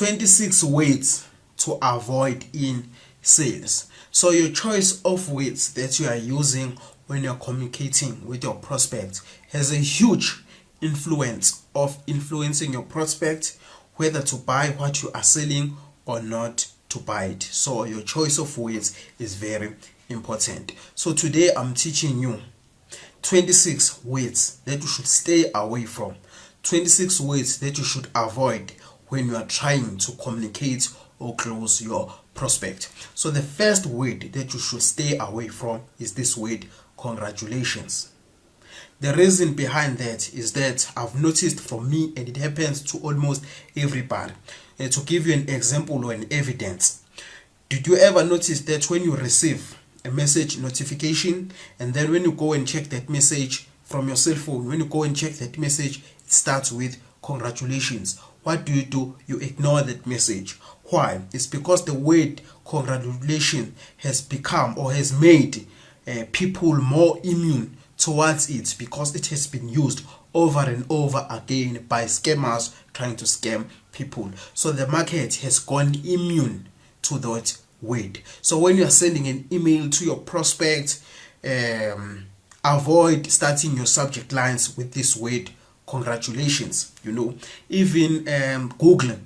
26 ways to avoid in sales. So your choice of words that you are using when you're communicating with your prospect has a huge influence of influencing your prospect whether to buy what you are selling or not to buy it. So your choice of words is very important. So today I'm teaching you 26 words that you should stay away from, 26 words that you should avoid when you are trying to communicate or close your prospect. So the first word that you should stay away from is this word, congratulations. The reason behind that is that I've noticed for me, and it happens to almost everybody. And to give you an example or an evidence, did you ever notice that when you receive a message notification and then when you go and check that message from your cell phone, when you go and check that message, it starts with congratulations? What do? You ignore that message. Why? It's because the word congratulations has become or has made people more immune towards it, because it has been used over and over again by scammers trying to scam people. So the market has gone immune to that word. So when you are sending an email to your prospect, avoid starting your subject lines with this word congratulations. Even Google,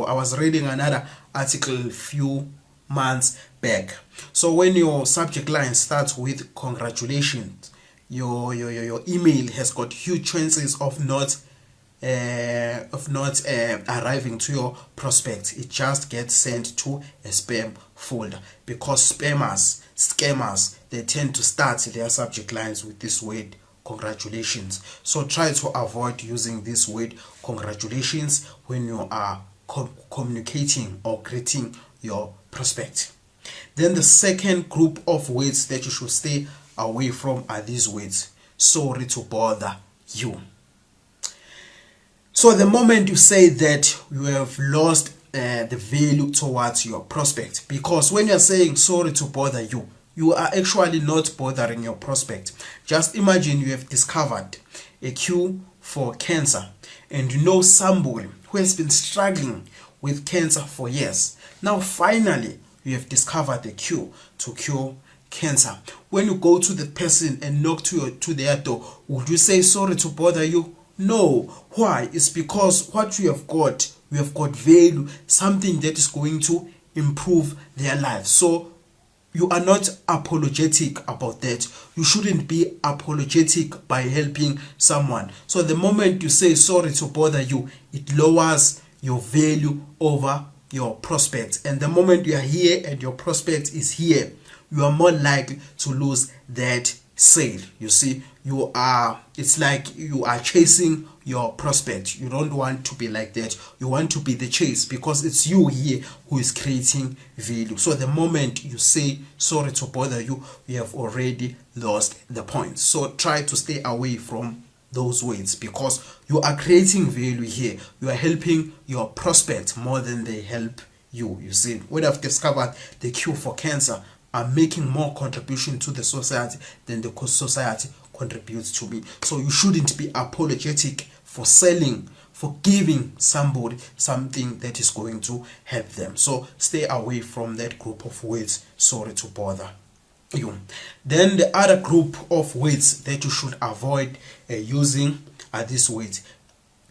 I was reading another article a few months back. So when your subject line starts with congratulations, your email has got huge chances of not arriving to your prospect. It just gets sent to a spam folder, because scammers, they tend to start their subject lines with this word congratulations. So try to avoid using this word congratulations when you are communicating or greeting your prospect. Then the second group of words that you should stay away from are these words: sorry to bother you. So the moment you say that, you have lost the value towards your prospect, because when you're saying sorry to bother you, you are actually not bothering your prospect. Just imagine you have discovered a cure for cancer, and you know somebody who has been struggling with cancer for years. Now finally you have discovered a cure to cure cancer. When you go to the person and knock to their door, would you say sorry to bother you? No. Why? It's because what we have got value, something that is going to improve their life. So you are not apologetic about that. You shouldn't be apologetic by helping someone. So the moment you say sorry to bother you, it lowers your value over your prospect. And the moment you are here and your prospect is here, you are more likely to lose that sale. You see, it's like you are chasing your prospect. You don't want to be like that. You want to be the chase, because it's you here who is creating value. So the moment you say sorry to bother you, you have already lost the point. So try to stay away from those words, because you are creating value here. You are helping your prospect more than they help you. You see, when I've discovered the cure for cancer, I'm making more contribution to the society than the society contributes to me. So you shouldn't be apologetic for selling, for giving somebody something that is going to help them. So stay away from that group of words, sorry to bother you. Then the other group of words that you should avoid using are these words: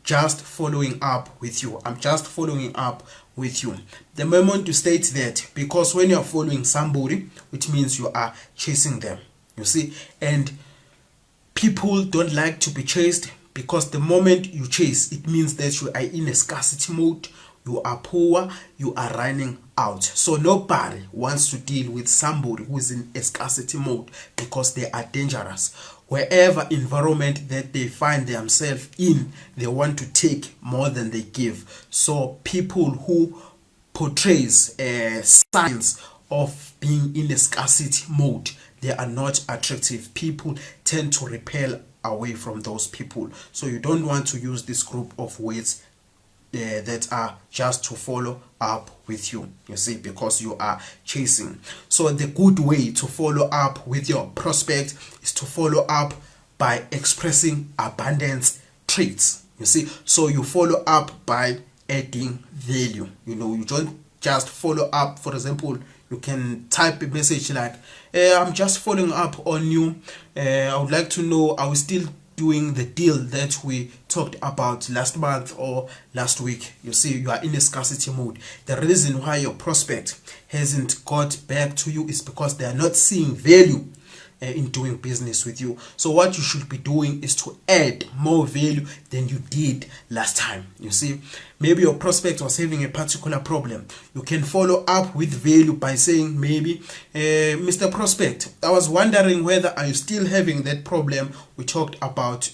just following up with you. I'm just following up with you. The moment you state that, because when you're following somebody, which means you are chasing them, you see, and people don't like to be chased, because the moment you chase, it means that you are in a scarcity mode, you are poor, you are running out. So nobody wants to deal with somebody who is in a scarcity mode, because they are dangerous. Wherever environment that they find themselves in, they want to take more than they give. So people who portrays signs of being in a scarcity mode, they are not attractive. People tend to repel away from those people. So you don't want to use this group of words that are just to follow up with you, you see, because you are chasing. So the good way to follow up with your prospect is to follow up by expressing abundance traits, you see. So you follow up by adding value. You don't just follow up. For example, you can type a message like, I'm just following up on you. I would like to know, are we still doing the deal that we talked about last month or last week? You see, you are in a scarcity mode. The reason why your prospect hasn't got back to you is because they are not seeing value in doing business with you. So what you should be doing is to add more value than you did last time. You see, maybe your prospect was having a particular problem. You can follow up with value by saying, maybe, Mr. Prospect, I was wondering whether are you still having that problem we talked about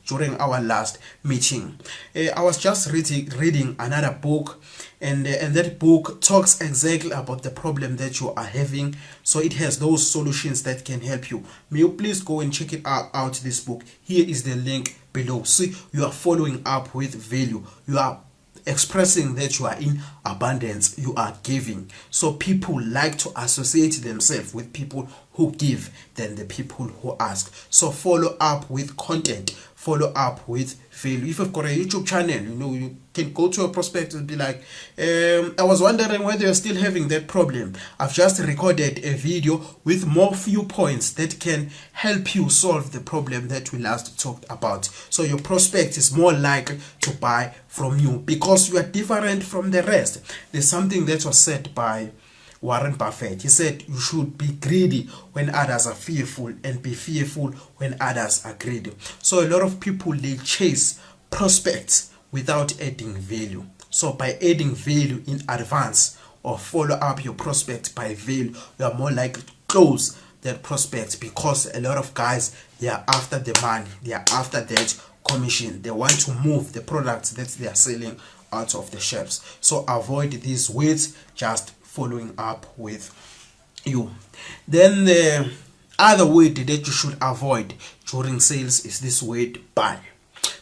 during our last meeting. I was just reading another book, and that book talks exactly about the problem that you are having. So it has those solutions that can help you. May you please go and check it out this book. Here is the link below. See, you are following up with value. You are expressing that you are in abundance, you are giving. So people like to associate themselves with people who give than the people who ask. So follow up with content, follow up with value. If you've got a YouTube channel, you can go to a prospect and be like, I was wondering whether you're still having that problem. I've just recorded a video with more few points that can help you solve the problem that we last talked about. So your prospect is more likely to buy from you because you are different from the rest. There's something that was said by Warren Buffett. He said you should be greedy when others are fearful and be fearful when others are greedy. So a lot of people, they chase prospects without adding value. So by adding value in advance or follow up your prospect by value, you are more likely to close that prospect, because a lot of guys, they are after the money, they are after that commission. They want to move the products that they are selling out of the shelves. So avoid these words, just following up with you. Then the other word that you should avoid during sales is this word buy,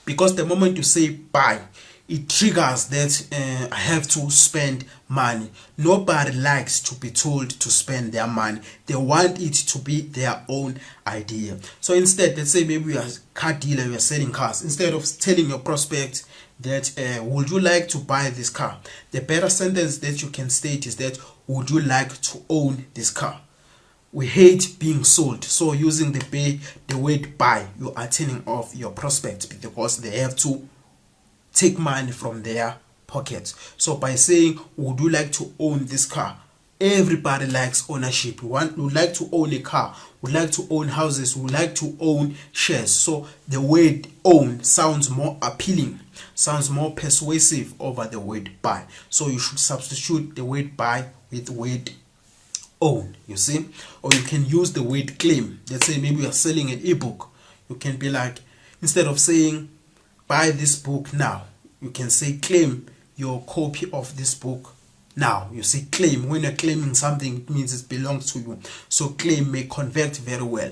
because the moment you say buy, it triggers that I have to spend money. Nobody likes to be told to spend their money. They want it to be their own idea. So instead, let's say maybe you're a car dealer, you're selling cars. Instead of telling your prospect that would you like to buy this car, the better sentence that you can state is that would you like to own this car? We hate being sold. So using the word buy, you are turning off your prospect because they have to take money from their pockets. So by saying would you like to own this car, everybody likes ownership. We would like to own a car, we like to own houses, we like to own shares. So the word own sounds more appealing, sounds more persuasive over the word buy. So you should substitute the word buy with the word own, you see. Or you can use the word claim. Let's say maybe you're selling an ebook. You can be like, instead of saying buy this book now, you can say claim your copy of this book now. You see, claim, when you're claiming something, it means it belongs to you. So claim may convert very well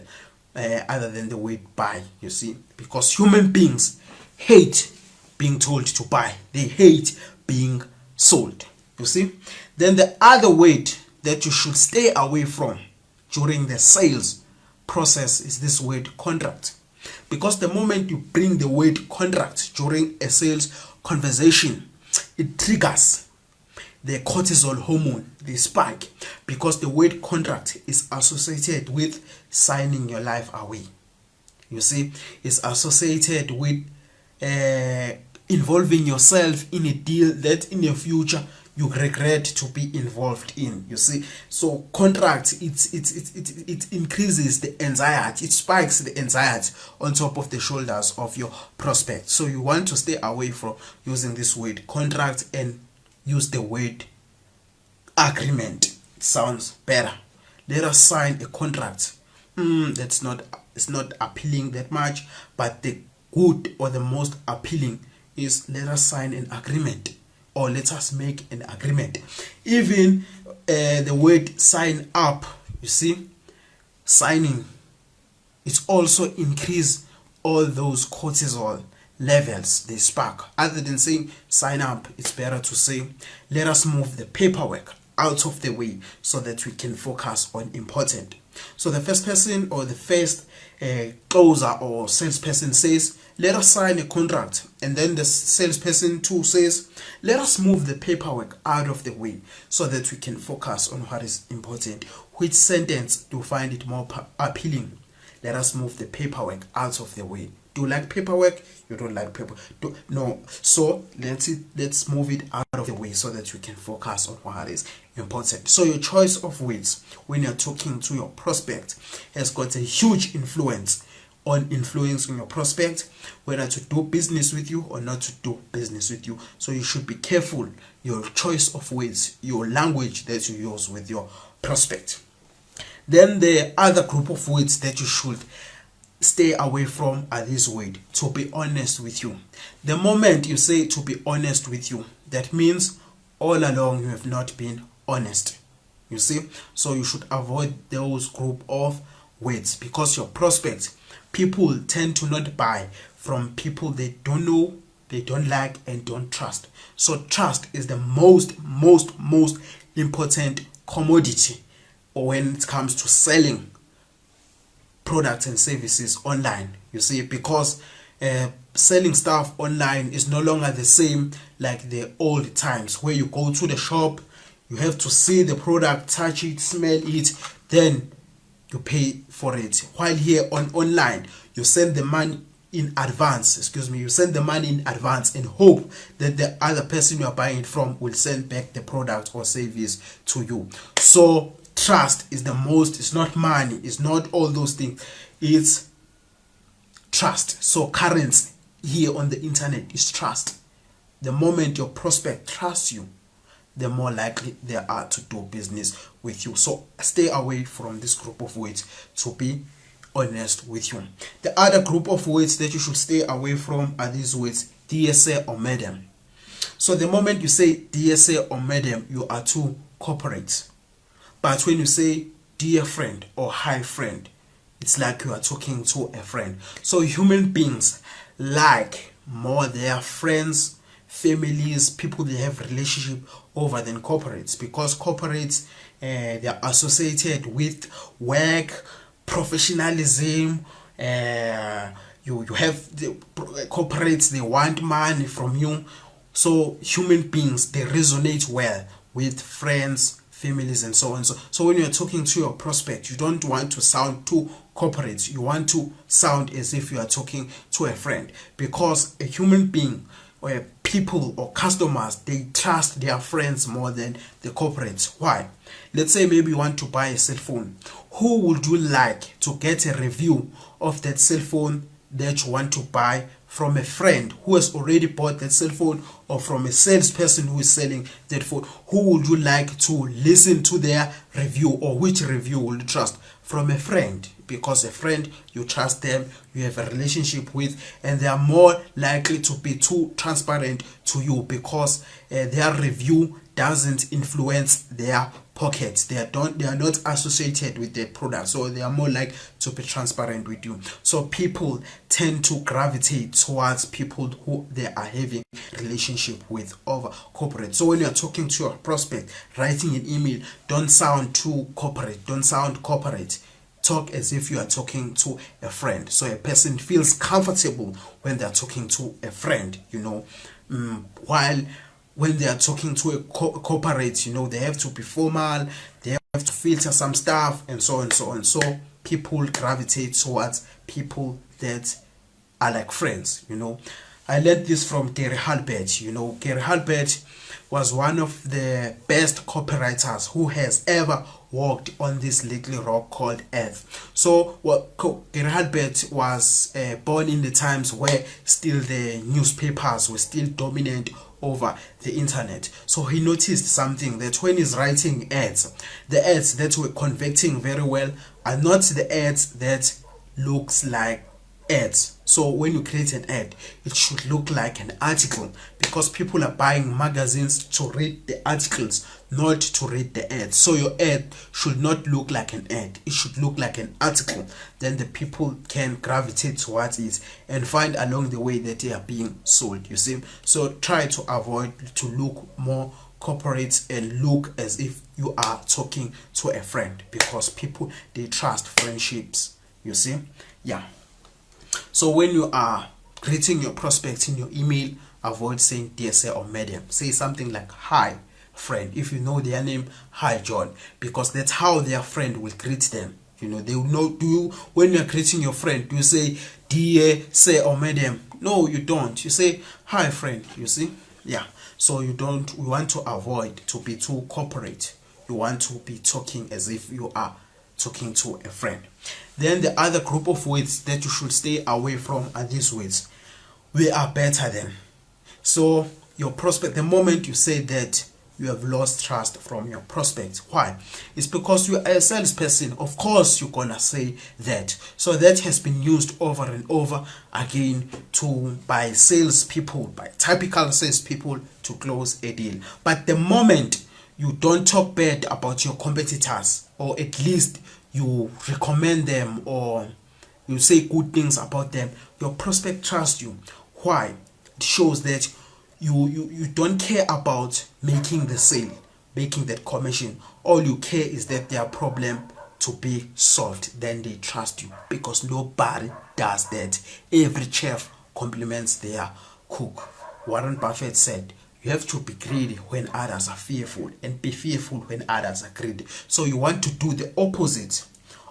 other than the word buy, you see, because human beings hate being told to buy. They hate being sold, you see. Then the other word that you should stay away from during the sales process is this word contract. Because the moment you bring the word contract during a sales conversation, it triggers the cortisol hormone, the spike, because the word contract is associated with signing your life away. You see, it's associated with involving yourself in a deal that in the future you regret to be involved in. You see, so contract, it increases the anxiety, it spikes the anxiety on top of the shoulders of your prospect. So you want to stay away from using this word contract and use the word agreement. It sounds better. Let us sign a contract. It's not appealing that much, but the good or the most appealing is let us sign an agreement, or let us make an agreement. Even the word sign up, you see, signing, it also increase all those cortisol levels, they spark. Other than saying sign up, it's better to say let us move the paperwork out of the way so that we can focus on important. So the first person or the first closer or salesperson says, let us sign a contract. And then the salesperson too says, let us move the paperwork out of the way so that we can focus on what is important. Which sentence do you find it more appealing? Let us move the paperwork out of the way. Do you like paperwork? You don't like paper? No. So let's move it out of the way so that you can focus on what is important. So your choice of words when you're talking to your prospect has got a huge influence on influencing your prospect whether to do business with you or not to do business with you. So you should be careful your choice of words, your language that you use with your prospect. Then the other group of words that you should stay away from are these words: to be honest with you. The moment you say to be honest with you, that means all along you have not been honest. You see, so you should avoid those group of words, because your prospects, people tend to not buy from people they don't know, they don't like, and don't trust. So trust is the most important commodity when it comes to selling products and services online. You see, because selling stuff online is no longer the same like the old times where you go to the shop, you have to see the product, touch it, smell it, then you pay for it. While here on online, you send the money in advance, you send the money in advance and hope that the other person you are buying it from will send back the product or service to you. So trust is the most, it's not money, it's not all those things, it's trust. So currency here on the internet is trust. The moment your prospect trusts you, the more likely they are to do business with you. So stay away from this group of words, to be honest with you. The other group of words that you should stay away from are these words: dear sir or madam. So the moment you say dear sir or madam, you are too corporate. But when you say dear friend or hi friend, it's like you are talking to a friend. So human beings like more their friends, families, people they have relationship over than corporates, because corporates they are associated with work, professionalism. You have the corporates, they want money from you. So human beings, they resonate well with friends, families, and so on. So when you're talking to your prospect, you don't want to sound too corporate. You want to sound as if you are talking to a friend, because a human being or people or customers, they trust their friends more than the corporates. Why? Let's say maybe you want to buy a cell phone. Who would you like to get a review of that cell phone that you want to buy? From a friend who has already bought that cell phone, or from a salesperson who is selling that phone? Who would you like to listen to their review, or which review will you trust? From a friend, because a friend, you trust them, you have a relationship with, and they are more likely to be too transparent to you, because their review doesn't influence their pockets. They are not associated with the product, so they are more likely to be transparent with you. So people tend to gravitate towards people who they are having relationship with over corporate. So when you are talking to your prospect, writing an email, don't sound too corporate, don't sound corporate. Talk as if you are talking to a friend, so a person feels comfortable when they are talking to a friend, while when they are talking to a corporate, they have to be formal, they have to filter some stuff, and so on. So people gravitate towards people that are like friends. I learned this from Gary Halbert. Gary Halbert was one of the best copywriters who has ever walked on this little rock called Earth. So Gary Halbert was born in the times where still the newspapers were still dominant over the internet. So he noticed something, that when he's writing ads, the ads that were converting very well are not the ads that looks like ads. So when you create an ad, it should look like an article, because people are buying magazines to read the articles, not to read the ads. So your ad should not look like an ad, it should look like an article. Then the people can gravitate towards it and find along the way that they are being sold. You see, so try to avoid to look more corporate and look as if you are talking to a friend, because people, they trust friendships, you see. Yeah, so when you are greeting your prospects in your email, avoid saying dear sir or madam. Say something like hi friend. If you know their name, hi John, because that's how their friend will greet them. You know, they will know. Do you, when you're greeting your friend, do you say dear sir or madam? No, you don't. You say hi friend, you see. Yeah, so you want to avoid to be too corporate. You want to be talking as if you are talking to a friend. Then the other group of words that you should stay away from are these words: we are better than. So your prospect, the moment you say that, you have lost trust from your prospect. Why? It's because you are a salesperson. Of course you're gonna say that. So that has been used over and over again by salespeople, by typical salespeople, to close a deal. But the moment you don't talk bad about your competitors, or at least you recommend them or you say good things about them, your prospect trusts you. Why? It shows that you don't care about making the sale, making that commission. All you care is that their problem to be solved. Then they trust you, because nobody does that. Every chef compliments their cook. Warren Buffett said, you have to be greedy when others are fearful, and be fearful when others are greedy. So you want to do the opposite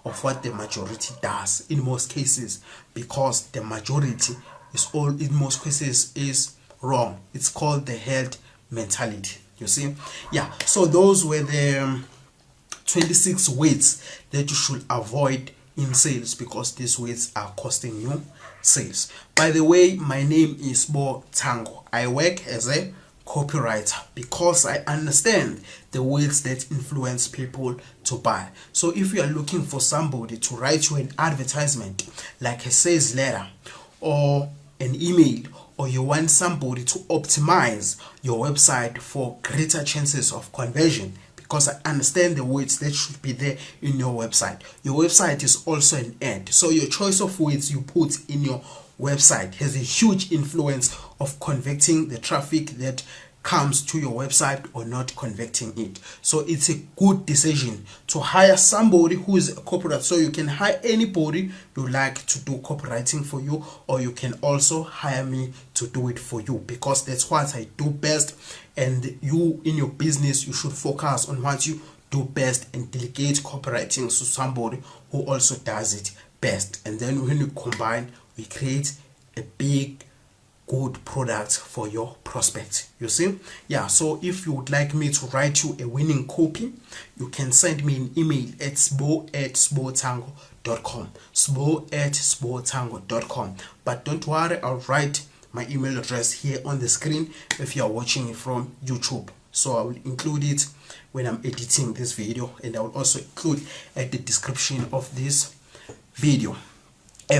of what the majority does in most cases, because the majority is all in most cases is wrong. It's called the herd mentality, you see. Yeah, so those were the 26 words that you should avoid in sales, because these words are costing you sales. By the way, my name is Bo Tango. I work as a copywriter because I understand the words that influence people to buy. So if you are looking for somebody to write you an advertisement, like a sales letter or an email, or you want somebody to optimize your website for greater chances of conversion, because I understand the words that should be there in your website. Your website is also an ad, so your choice of words you put in your website has a huge influence of converting the traffic that comes to your website or not converting it. So it's a good decision to hire somebody who is a copywriter. So you can hire anybody you like to do copywriting for you, or you can also hire me to do it for you, because that's what I do best. And you, in your business, you should focus on what you do best and delegate copywriting to somebody who also does it best. And then when you combine, we create a big good product for your prospect, you see. Yeah, so if you would like me to write you a winning copy, you can send me an email at sbo@sbotango.com, sbo@sbotango.com. But don't worry, I'll write my email address here on the screen if you are watching it from YouTube. So I will include it when I'm editing this video, and I will also include at the description of this video.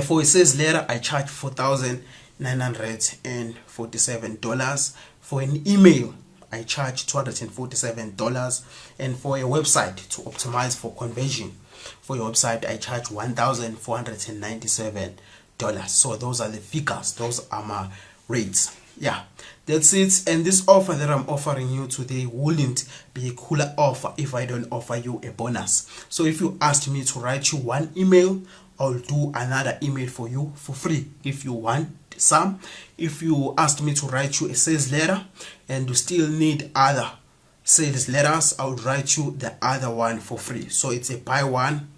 For a sales letter, I charge $4,947. For an email, I charge $247. And for a website to optimize for conversion, for your website, I charge $1,497. So those are the figures, those are my rates. Yeah, that's it. And this offer that I'm offering you today wouldn't be a cooler offer if I don't offer you a bonus. So if you asked me to write you one email, I'll do another email for you for free if you want some. If you asked me to write you a sales letter and you still need other sales letters, I'll write you the other one for free. So it's a buy one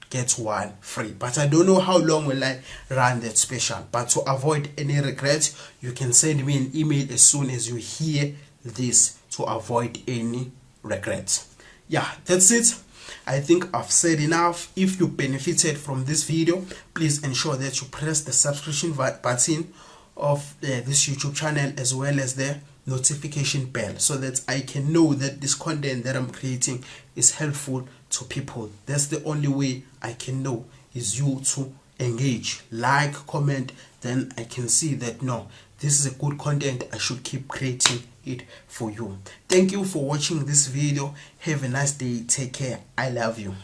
get one free. But I don't know how long will I run that special. But to avoid any regret, you can send me an email as soon as you hear this, to avoid any regrets. Yeah, that's it. I think I've said enough. If you benefited from this video, please ensure that you press the subscription button of this YouTube channel, as well as the notification bell, so that I can know that this content that I'm creating is helpful to people. That's the only way I can know, is you to engage, like, comment, then I can see that no, this is a good content, I should keep creating it for you. Thank you for watching this video. Have a nice day. Take care. I love you.